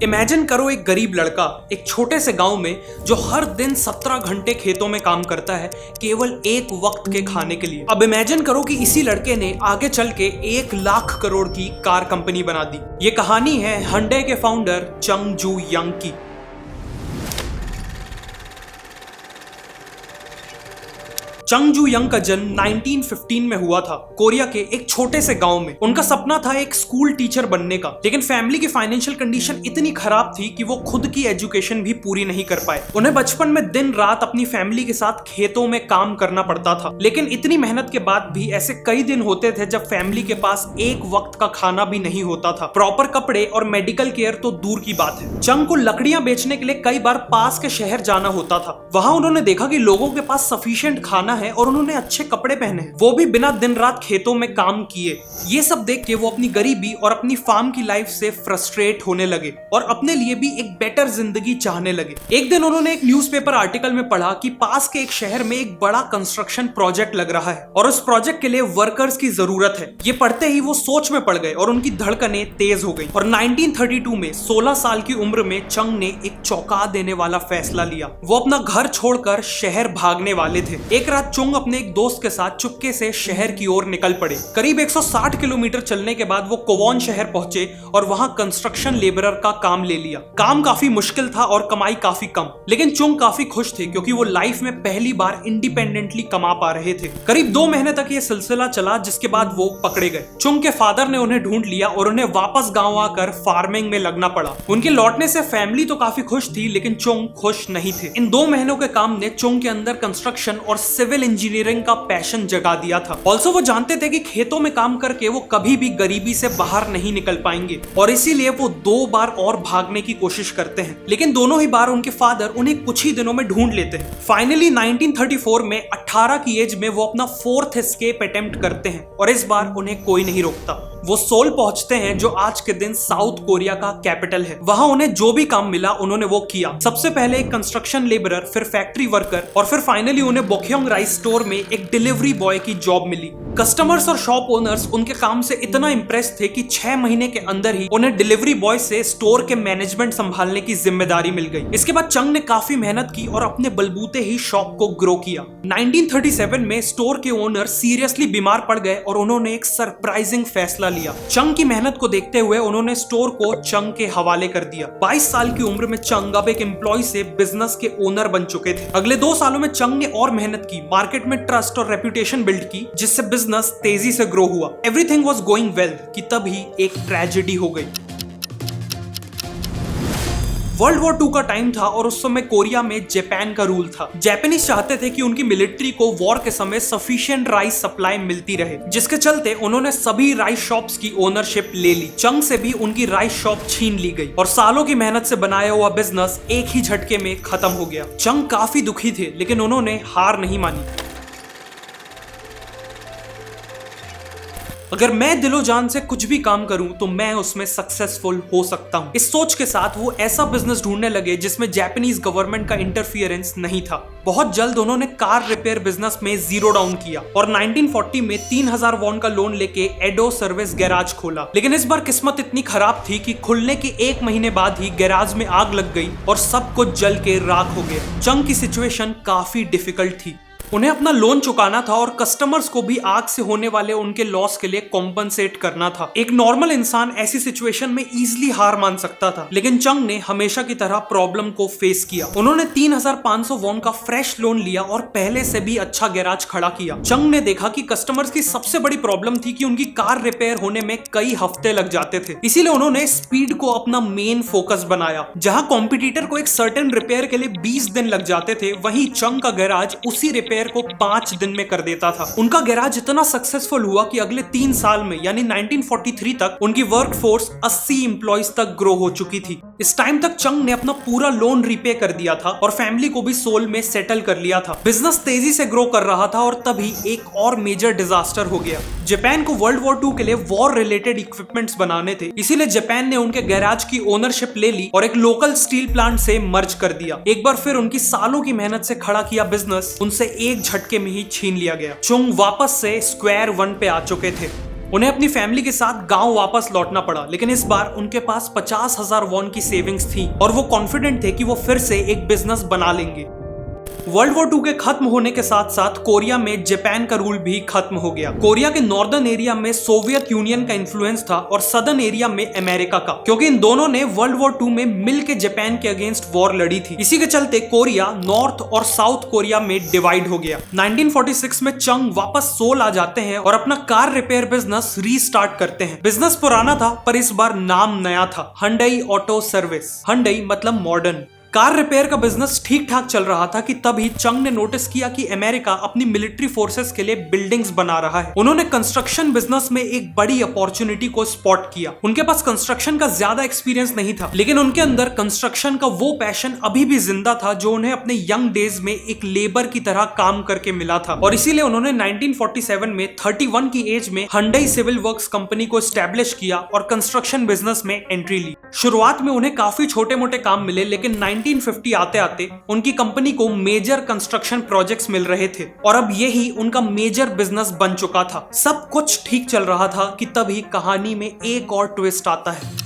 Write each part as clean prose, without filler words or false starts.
Imagine करो एक गरीब लड़का एक छोटे से गांव में जो हर दिन 17 घंटे खेतों में काम करता है केवल एक वक्त के खाने के लिए। अब इमेजिन करो कि इसी लड़के ने आगे चल के 1 लाख करोड़ की कार कंपनी बना दी। ये कहानी है Hyundai के फाउंडर चंग जू यंग की। चंग जू यंग का जन्म 1915 में हुआ था कोरिया के एक छोटे से गांव में। उनका सपना था एक स्कूल टीचर बनने का, लेकिन फैमिली की फाइनेंशियल कंडीशन इतनी खराब थी कि वो खुद की एजुकेशन भी पूरी नहीं कर पाए। उन्हें बचपन में दिन रात अपनी फैमिली के साथ खेतों में काम करना पड़ता था, लेकिन इतनी मेहनत के बाद भी ऐसे कई दिन होते थे जब फैमिली के पास एक वक्त का खाना भी नहीं होता था। प्रॉपर कपड़े और मेडिकल केयर तो दूर की बात है। चंग को लकड़ियां बेचने के लिए कई बार पास के शहर जाना होता था। वहां उन्होंने देखा कि लोगों के पास सफिशिएंट खाना है और उन्होंने अच्छे कपड़े पहने हैं, वो भी बिना दिन रात खेतों में काम किए। ये सब देख के वो अपनी गरीबी और अपनी फार्म की लाइफ से फ्रस्ट्रेट होने लगे और अपने लिए भी एक बेटर जिंदगी चाहने लगे। एक दिन उन्होंने एक न्यूज़पेपर आर्टिकल में पढ़ा कि पास के एक शहर में एक बड़ा कंस्ट्रक्शन प्रोजेक्ट लग रहा है और उस प्रोजेक्ट के लिए वर्कर्स की जरूरत है। ये पढ़ते ही वो सोच में पड़ गए और उनकी धड़कनें तेज हो गई। और 1932 में 16 साल की उम्र में चंग ने एक चौंका देने वाला फैसला लिया। वो अपना घर छोड़कर शहर भागने वाले थे। एक रात चंग अपने एक दोस्त के साथ चुपके से शहर की ओर निकल पड़े। करीब 160 किलोमीटर चलने के बाद वो कोवॉन शहर पहुंचे और वहां कंस्ट्रक्शन लेबरर का काम ले लिया। काम काफी मुश्किल था और कमाई काफी कम, लेकिन चंग काफी खुश थे क्योंकि वो लाइफ में पहली बार इंडिपेंडेंटली कमा पा रहे थे। करीब 2 महीने तक ये सिलसिला चला, जिसके बाद वो पकड़े गए। चंग के फादर ने उन्हें ढूंढ लिया और उन्हें वापस गाँव आकर फार्मिंग में लगना पड़ा। उनके लौटने से फैमिली तो काफी खुश थी, लेकिन चंग खुश नहीं थे। इन 2 महीनों के काम ने चंग के अंदर कंस्ट्रक्शन और सिविल इंजीनियरिंग का पैशन जगा दिया था। ऑल्सो वो जानते थे कि खेतों में काम करके वो कभी भी गरीबी से बाहर नहीं निकल पाएंगे और इसीलिए वो 2 बार और भागने की कोशिश करते हैं, लेकिन दोनों ही बार उनके फादर उन्हें कुछ ही दिनों में ढूंढ लेते हैं। फाइनली 1934 में 18 की एज में वो अपना 4th एस्केप अटेम्प्ट करते हैं और इस बार उन्हें कोई नहीं रोकता। वो सोल पहुंचते हैं जो आज के दिन साउथ कोरिया का कैपिटल है। वहां उन्हें जो भी काम मिला उन्होंने वो किया। सबसे पहले एक कंस्ट्रक्शन लेबरर, फिर फैक्ट्री वर्कर और फिर फाइनली उन्हें बोक्योंग राइस स्टोर में एक डिलीवरी बॉय की जॉब मिली। कस्टमर्स और शॉप ओनर्स उनके काम से इतना इंप्रेस थे कि 6 महीने के अंदर ही उन्हें डिलीवरी बॉय से स्टोर के मैनेजमेंट संभालने की जिम्मेदारी मिल गई। इसके बाद चंग ने काफी मेहनत की और अपने बलबूते ही शॉप को ग्रो किया। 1937 में स्टोर के ओनर सीरियसली बीमार पड़ गए और उन्होंने एक सरप्राइजिंग फैसला लिया। चंग की मेहनत को देखते हुए उन्होंने स्टोर को चंग के हवाले कर दिया। 22 साल की उम्र में चंग अब एक एम्प्लॉय से बिजनेस के ओनर बन चुके थे। अगले 2 सालों में चंग ने और मेहनत की, मार्केट में ट्रस्ट और रेपुटेशन बिल्ड की, जिससे बिजनेस तेजी से ग्रो हुआ। एवरीथिंग वाज गोइंग वेल कि तभी एक ट्रेजेडी हो गई। वर्ल्ड वॉर 2 का टाइम था और उस समय कोरिया में जापान का रूल था। जापानीज चाहते थे कि उनकी मिलिट्री को वॉर के समय सफिशिएंट राइस सप्लाई मिलती रहे, जिसके चलते उन्होंने सभी राइस शॉप्स की ओनरशिप ले ली। चंग से भी उनकी राइस शॉप छीन ली गई और सालों की मेहनत से बनाया हुआ बिजनेस एक ही झटके में खत्म हो गया। चंग काफी दुखी थे, लेकिन उन्होंने हार नहीं मानी। अगर मैं दिलो जान से कुछ भी काम करूं तो मैं उसमें सक्सेसफुल हो सकता हूं। इस सोच के साथ वो ऐसा बिजनेस ढूंढने लगे जिसमें जापानीज गवर्नमेंट का इंटरफियरेंस नहीं था। बहुत जल्द उन्होंने कार रिपेयर बिजनेस में जीरो डाउन किया और 1940 में 3000 वॉन का लोन लेके एडो सर्विस गैराज खोला। लेकिन इस बार किस्मत इतनी खराब थी कि खुलने के 1 महीने बाद ही गैराज में आग लग गई और सब कुछ जल के राख हो गया। चंग की सिचुएशन काफी डिफिकल्ट थी। उन्हें अपना लोन चुकाना था और कस्टमर्स को भी आग से होने वाले उनके लॉस के लिए कॉम्पनसेट करना था। एक नॉर्मल इंसान ऐसी सिचुएशन में इजीली हार मान सकता था, लेकिन चंग ने हमेशा की तरह प्रॉब्लम को फेस किया। उन्होंने 3500 वॉन का फ्रेश लोन लिया और पहले से भी अच्छा गैराज खड़ा किया। चंग ने देखा कि कस्टमर्स की सबसे बड़ी प्रॉब्लम थी कि उनकी कार रिपेयर होने में कई हफ्ते लग जाते थे। इसीलिए उन्होंने स्पीड को अपना मेन फोकस बनाया। जहां कॉम्पिटिटर को एक सर्टेन रिपेयर के लिए 20 दिन लग जाते थे, वहीं चंग का गैराज उसी रिपेयर को 5 दिन में कर देता था। उनका गैराज इतना सक्सेसफुल हुआ कि अगले 3 साल में यानी 1943 तक उनकी वर्क फोर्स 80 एम्प्लॉइज तक ग्रो हो चुकी थी। इस टाइम तक चंग ने अपना पूरा लोन रीपे कर दिया था और फैमिली को भी सोल में सेटल कर लिया था। बिजनेस तेजी से ग्रो कर रहा था और तभी एक और मेजर डिजास्टर हो गया। जापान को वर्ल्ड वॉर 2 के लिए वॉर रिलेटेड इक्विपमेंट्स बनाने थे, इसीलिए जापान ने उनके गैराज की ओनरशिप ले ली और एक लोकल स्टील प्लांट से मर्ज कर दिया। एक बार फिर उनकी सालों की मेहनत से खड़ा किया बिजनेस उनसे एक झटके में ही छीन लिया गया। चंग वापस से स्क्वायर वन पे आ चुके थे। उन्हें अपनी फैमिली के साथ गांव वापस लौटना पड़ा, लेकिन इस बार उनके पास 50,000 वॉन की सेविंग्स थी और वो कॉन्फिडेंट थे कि वो फिर से एक बिजनेस बना लेंगे। वर्ल्ड वॉर 2 के खत्म होने के साथ साथ कोरिया में जापान का रूल भी खत्म हो गया। कोरिया के नॉर्दर्न एरिया में सोवियत यूनियन का इन्फ्लुएंस था और सदर्न एरिया में अमेरिका का, क्योंकि इन दोनों ने वर्ल्ड वॉर 2 में मिलकर जापान के अगेंस्ट वॉर लड़ी थी। इसी के चलते कोरिया नॉर्थ और साउथ कोरिया में डिवाइड हो गया। 1946 में चंग वापस सोल आ जाते हैं और अपना कार रिपेयर बिजनेस रीस्टार्ट करते हैं। बिजनेस पुराना था पर इस बार नाम नया था, हंडई ऑटो सर्विस। हंडई मतलब मॉडर्न। कार रिपेयर का बिजनेस ठीक ठाक चल रहा था कि तभी चंग ने नोटिस किया कि अमेरिका अपनी मिलिट्री फोर्सेस के लिए बिल्डिंग्स बना रहा है। उन्होंने कंस्ट्रक्शन बिजनेस में एक बड़ी अपॉर्चुनिटी को स्पॉट किया। उनके पास कंस्ट्रक्शन का ज्यादा एक्सपीरियंस नहीं था, लेकिन उनके अंदर कंस्ट्रक्शन का वो पैशन अभी भी जिंदा था जो उन्हें अपने यंग डेज में एक लेबर की तरह काम करके मिला था। और इसीलिए उन्होंने 1947 में 31 की एज में हंडई सिविल वर्क्स कंपनी को एस्टेब्लिश किया और कंस्ट्रक्शन बिजनेस में एंट्री ली। शुरुआत में उन्हें काफी छोटे मोटे काम मिले, लेकिन 1950 आते आते उनकी कंपनी को मेजर कंस्ट्रक्शन प्रोजेक्ट्स मिल रहे थे और अब यही उनका मेजर बिजनेस बन चुका था। सब कुछ ठीक चल रहा था कि तभी कहानी में एक और ट्विस्ट आता है।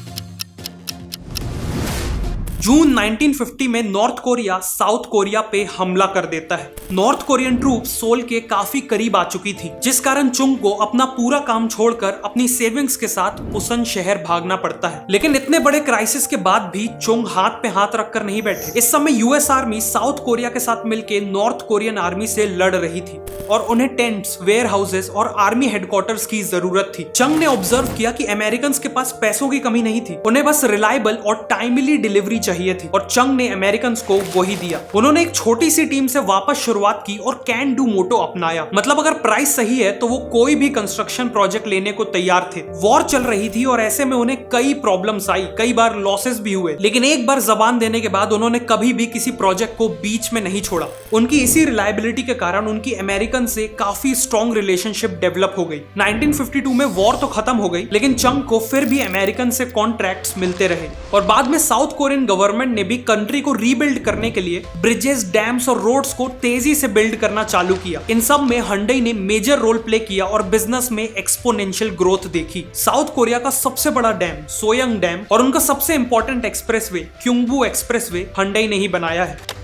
जून 1950 में नॉर्थ कोरिया साउथ कोरिया पे हमला कर देता है। नॉर्थ कोरियन ट्रूप्स सोल के काफी करीब आ चुकी थी, जिस कारण चुंग को अपना पूरा काम छोड़कर अपनी सेविंग्स के साथ पुसन शहर भागना पड़ता है। लेकिन इतने बड़े क्राइसिस के बाद भी चुंग हाथ पे हाथ रखकर नहीं बैठे। इस समय यूएस आर्मी साउथ कोरिया के साथ मिलकर नॉर्थ कोरियन आर्मी से लड़ रही थी और उन्हें टेंट्स, वेयर हाउसेस और आर्मी हेडक्वार्टर्स की जरूरत थी। चंग ने ऑब्जर्व किया कि अमेरिकन के पास पैसों की कमी नहीं थी, उन्हें बस रिलायबल और टाइमली डिलीवरी चाहिए थी और चंग ने अमेरिकन को वही दिया। उन्होंने एक छोटी सी टीम से वापस शुरुआत की और कैन डू मोटो अपनाया। मतलब अगर प्राइस सही है तो वो कोई भी कंस्ट्रक्शन प्रोजेक्ट लेने को तैयार थे। वॉर चल रही थी और ऐसे में उन्हें कई प्रॉब्लम्स आई, कई बार लॉसेस भी हुए, लेकिन एक बार जबान देने के बाद उन्होंने कभी भी किसी प्रोजेक्ट को बीच में नहीं छोड़ा। उनकी इसी रिलायबिलिटी के कारण उनकी अमेरिकन से काफी स्ट्रॉन्ग रिलेशनशिप डेवलप हो गई। 1952 में वॉर तो खत्म हो गई, लेकिन चंग को फिर भी अमेरिकन से कॉन्ट्रैक्ट्स मिलते रहे और बाद में साउथ कोरियन गवर्नमेंट ने भी कंट्री को रीबिल्ड करने के लिए ब्रिजेस, डैम्स और रोड्स को तेजी से बिल्ड करना चालू किया। इन सब में हंडई ने मेजर रोल प्ले किया और बिजनेस में एक्सपोनेंशियल ग्रोथ देखी। साउथ कोरिया का सबसे बड़ा डैम सोयंग डैम और उनका सबसे इंपॉर्टेंट एक्सप्रेसवे क्योंगबू एक्सप्रेसवे हंडई ने ही बनाया है।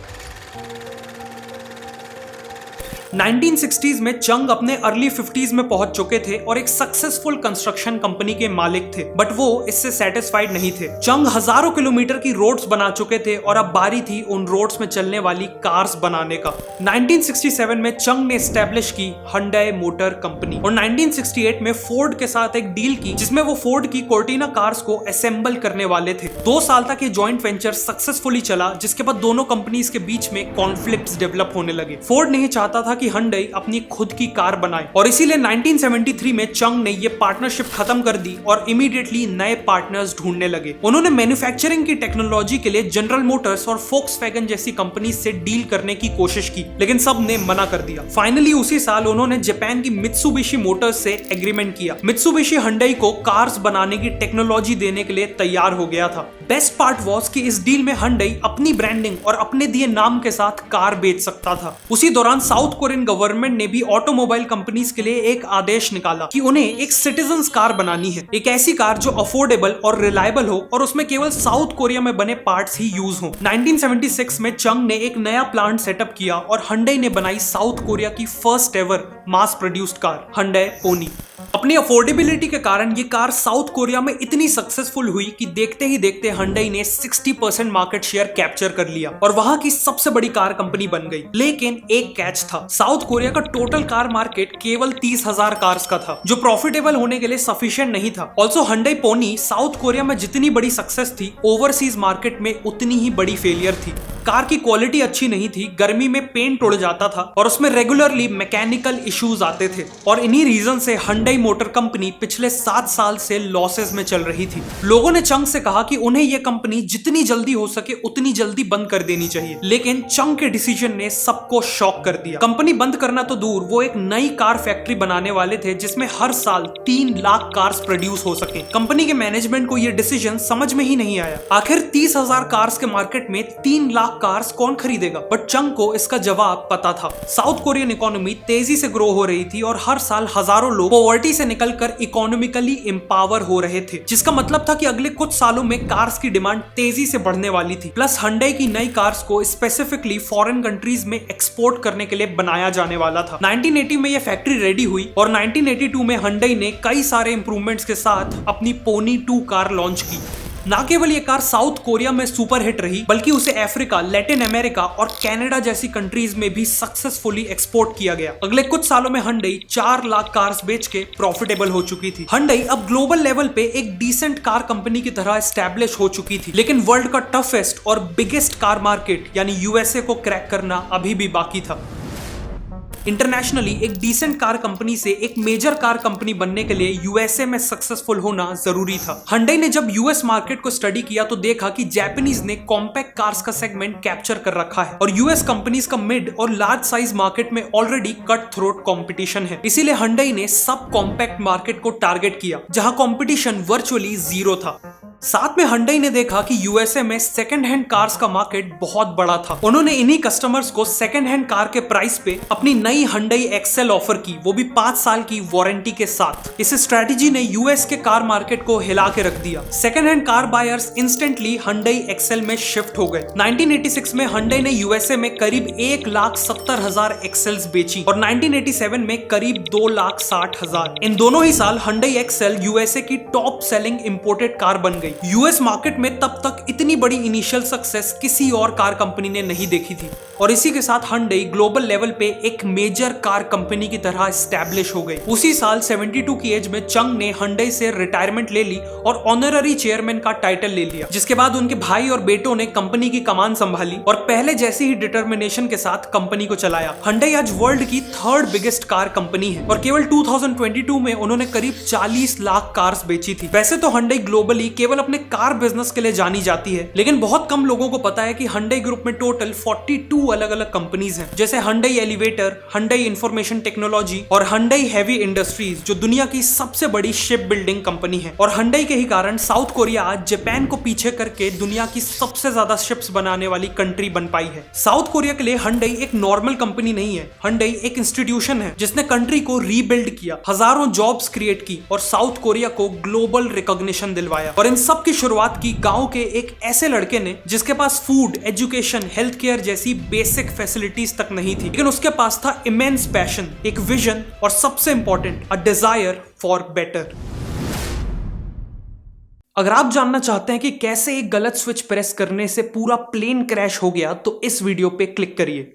1960s में चंग अपने अर्ली 50s में पहुंच चुके थे और एक सक्सेसफुल कंस्ट्रक्शन कंपनी के मालिक थे, बट वो इससे सेटिस्फाइड नहीं थे। चंग हजारों किलोमीटर की रोड्स बना चुके थे और अब बारी थी उन रोड्स में चलने वाली कार्स बनाने का। 1967 में चंग ने एस्टेब्लिश की हंडई मोटर कंपनी और 1968 में फोर्ड के साथ एक डील की जिसमें वो फोर्ड की कोर्टिना कार्स को असेंबल करने वाले थे। 2 साल तक ये जॉइंट वेंचर सक्सेसफुली चला, जिसके बाद दोनों कंपनीज के बीच में कॉन्फ्लिक्ट्स डेवलप होने लगे। फोर्ड नहीं चाहता था कि हंडई अपनी खुद की कार बनाए और इसीलिए 1973 में चंग ने ये पार्टनरशिप खत्म कर दी और इमीडिएटली नए पार्टनर्स ढूंढने लगे। उन्होंने मैन्युफैक्चरिंग की टेक्नोलॉजी के लिए जनरल मोटर्स और फोक्सवैगन जैसी कंपनी से डील करने की कोशिश की, लेकिन सब ने मना कर दिया। फाइनली उसी साल उन्होंने जापान की मित्सुबिशी मोटर्स से एग्रीमेंट किया। मित्सुबिशी हंडई को कार्स बनाने की टेक्नोलॉजी देने के लिए तैयार हो गया था। बेस्ट पार्ट वाज कि इस डील में हंडई अपनी ब्रांडिंग और अपने दिए नाम के साथ कार बेच सकता था। उसी दौरान साउथ कोरियन गवर्नमेंट ने भी ऑटोमोबाइल कंपनीज के लिए एक आदेश निकाला कि उन्हें एक सिटीजन्स कार बनानी है, एक ऐसी कार जो अफोर्डेबल और रिलायबल हो और उसमें केवल साउथ कोरिया में बने पार्ट्स ही यूज हो। 1976 में चंग ने एक नया प्लांट सेटअप किया और हंडई ने बनाई साउथ कोरिया की first ever mass produced car Hyundai Pony. अपनी अफोर्डेबिलिटी के कारण ये कार साउथ कोरिया में इतनी सक्सेसफुल हुई कि देखते ही देखते हंडई ने 60% मार्केट शेयर कैप्चर कर लिया और वहां की सबसे बड़ी कार कंपनी बन गई। लेकिन एक कैच था, साउथ कोरिया का टोटल कार मार्केट केवल 30,000 कार्स का था, जो प्रॉफिटेबल होने के लिए सफिशिएंट नहीं था। Also Hyundai pony south Korea में जितनी बड़ी सक्सेस थी, ओवरसीज मार्केट में उतनी ही बड़ी फेलियर थी। कार की क्वालिटी अच्छी नहीं थी, गर्मी में पेंट उड़ जाता था और उसमें रेगुलरली मैकेनिकल इश्यूज आते थे और इन्हीं रीजन से हंडई मोटर कंपनी पिछले 7 साल से लॉसेस में चल रही थी। लोगों ने चंग से कहा कि उन्हें यह कंपनी जितनी जल्दी हो सके उतनी जल्दी बंद कर देनी चाहिए, लेकिन चंग के डिसीजन ने सब सबको शॉक कर दिया। कंपनी बंद करना तो दूर, वो एक नई कार फैक्ट्री बनाने वाले थे जिसमें हर साल 3 लाख कार्स प्रोड्यूस हो सके। कंपनी के मैनेजमेंट को यह डिसीजन समझ में ही नहीं आया। आखिर 30,000 कार्स के मार्केट में 3 लाख कार्स कौन खरीदेगा? बट चंग को इसका जवाब पता था। साउथ कोरियन इकोनॉमी तेजी से ग्रो हो रही थी और हर साल हजारों लोग पॉवर्टी से निकलकर इकोनॉमिकली एम्पावर हो रहे थे, जिसका मतलब था कि अगले कुछ सालों में कार्स की डिमांड तेजी से बढ़ने वाली थी। प्लस Hyundai की नई कार्स को स्पेसिफिकली फॉरेन कंट्रीज में एक्सपोर्ट करने के लिए बनाया जाने वाला था। 1980 में यह फैक्ट्री रेडी हुई और 1982 में Hyundai ने कई सारे इंप्रूवमेंट्स के साथ अपनी पोनी 2 कार लॉन्च की। ना केवल ये कार साउथ कोरिया में सुपर हिट रही, बल्कि उसे अफ्रीका, लैटिन अमेरिका और कनाडा जैसी कंट्रीज में भी सक्सेसफुली एक्सपोर्ट किया गया। अगले कुछ सालों में Hyundai 4 लाख कार्स बेच के प्रॉफिटेबल हो चुकी थी। Hyundai अब ग्लोबल लेवल पे एक डिसेंट कार कंपनी की तरह एस्टैब्लिश हो चुकी थी, लेकिन वर्ल्ड का टफेस्ट और बिगेस्ट कार मार्केट यानी यूएसए को क्रैक करना अभी भी बाकी था। इंटरनेशनली एक डिसेंट कार कंपनी से एक मेजर कार कंपनी बनने के लिए यूएसए में सक्सेसफुल होना जरूरी था। Hyundai ने जब यूएस मार्केट को स्टडी किया तो देखा कि जापानीज ने कॉम्पैक्ट कार्स का सेगमेंट कैप्चर कर रखा है और यूएस कंपनीज का मिड और लार्ज साइज मार्केट में ऑलरेडी कट थ्रोट कंपटीशन है। इसीलिए Hyundai ने सब कॉम्पैक्ट मार्केट को टारगेट किया, जहां कंपटीशन वर्चुअली जीरो था। साथ में Hyundai ने देखा कि यूएसए में सेकंड हैंड कार्स का मार्केट बहुत बड़ा था। उन्होंने इन्हीं कस्टमर्स को सेकंड हैंड कार के प्राइस पे अपनी नई Hyundai एक्सेल ऑफर की, वो भी 5 साल की वारंटी के साथ। इस स्ट्रेटेजी ने यूएस के कार मार्केट को हिला के रख दिया। Second hand car buyers instantly Hyundai Excel में शिफ्ट हो गए। 1986 में Hyundai ने यूएसए में करीब 1,70,000 एक्सेल्स बेची और 1987 में करीब 2,60,000। इन दोनों ही साल Hyundai एक्सेल यूएसए की टॉप सेलिंग इंपोर्टेड कार बन गई। यूएस मार्केट में तब तक इतनी बड़ी इनिशियल सक्सेस किसी और कार कंपनी ने नहीं देखी थी और इसी के साथ Hyundai ग्लोबल लेवल पे एक मेजर कार कंपनी की तरह एस्टैब्लिश हो गई। उसी साल 72 की एज में चंग ने Hyundai से रिटायरमेंट ले ली और ऑनररी चेयरमैन का टाइटल ले लिया, जिसके बाद उनके भाई और बेटों ने कंपनी की कमान संभाली और पहले जैसी ही डिटर्मिनेशन के साथ कंपनी को चलाया। Hyundai आज वर्ल्ड की 3rd बिगेस्ट कार कंपनी है और केवल 2022 में उन्होंने करीब 40 लाख कार्स बेची थी। वैसे तो Hyundai ग्लोबली केवल अपने कार बिजनेस के लिए जानी जाती है, लेकिन बहुत कम लोगों को पता है कि Hyundai ग्रुप में टोटल 42 अलग अलग कंपनीज हैं, जैसे Hyundai elevator, Hyundai information technology और Hyundai हेवी इंडस्ट्रीज, जो दुनिया की सबसे बड़ी शिप बिल्डिंग कंपनी है। और Hyundai के ही कारण साउथ कोरिया आज जापान को पीछे करके दुनिया की सबसे ज्यादा शिप्स बनाने वाली कंट्री बन पाई है। साउथ कोरिया के लिए Hyundai एक नॉर्मल कंपनी नहीं है। Hyundai एक इंस्टीट्यूशन है जिसने कंट्री को रीबिल्ड किया, हजारों जॉब्स क्रिएट की और साउथ कोरिया को ग्लोबल रिकॉग्निशन दिलवाया। और इन सब की शुरुआत की गांव के एक ऐसे लड़के ने जिसके पास फूड, एजुकेशन, हेल्थ केयर जैसी बेसिक फैसिलिटीज तक नहीं थी, लेकिन उसके पास था इमेंस पैशन, एक विजन और सबसे important a desire for better. अगर आप जानना चाहते हैं कि कैसे एक गलत स्विच प्रेस करने से पूरा प्लेन क्रैश हो गया तो इस वीडियो पे क्लिक करिए।